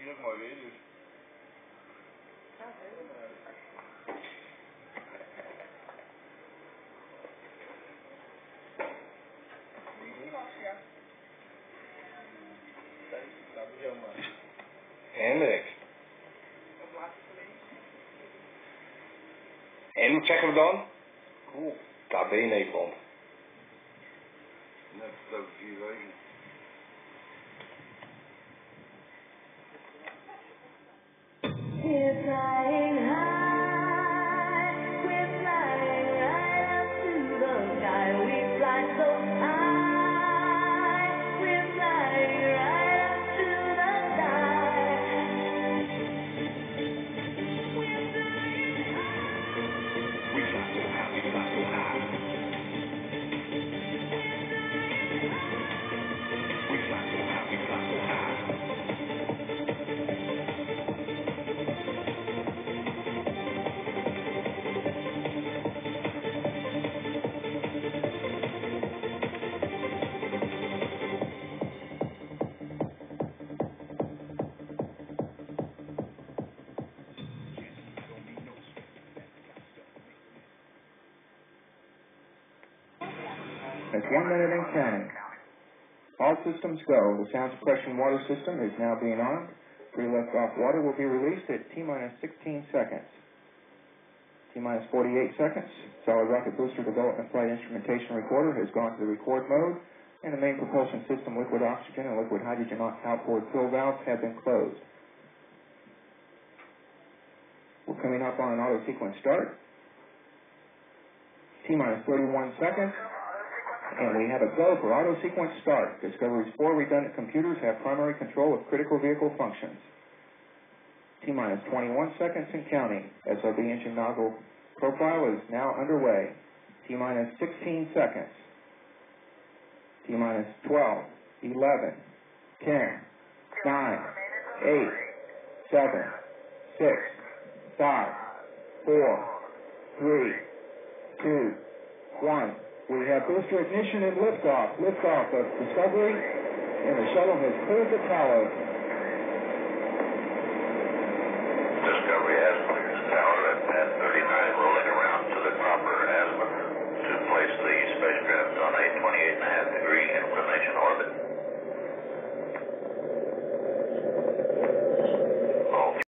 Dirk Moyvelius. Hendrik. En wat zeggen we dan? Cool. KB Nederland. Net over 4 weken. We're flying high, we're flying right up to the sky. We fly so high, we're flying right up to the sky. We're flying high. We fly so high, we fly so high. We fly so high, we fly so high. It's 1 minute and counting. All systems go. The sound suppression water system is now being armed. Free liftoff water will be released at T-minus 16 seconds. T-minus 48 seconds. Solid rocket booster development flight instrumentation recorder has gone to the record mode, and the main propulsion system liquid oxygen and liquid hydrogen outboard fill valves have been closed. We're coming up on an auto sequence start. T-minus 31 seconds. And we have a go for auto sequence start. Discovery's 4 redundant computers have primary control of critical vehicle functions. T-minus 21 seconds and counting. SOB engine nozzle profile is now underway. T-minus 16 seconds. T-minus 12, 11, 10, 9, 8, 7, 6, 5, 4, 3, 2, 1. We have booster ignition and liftoff. Liftoff of Discovery, and the shuttle has cleared the tower.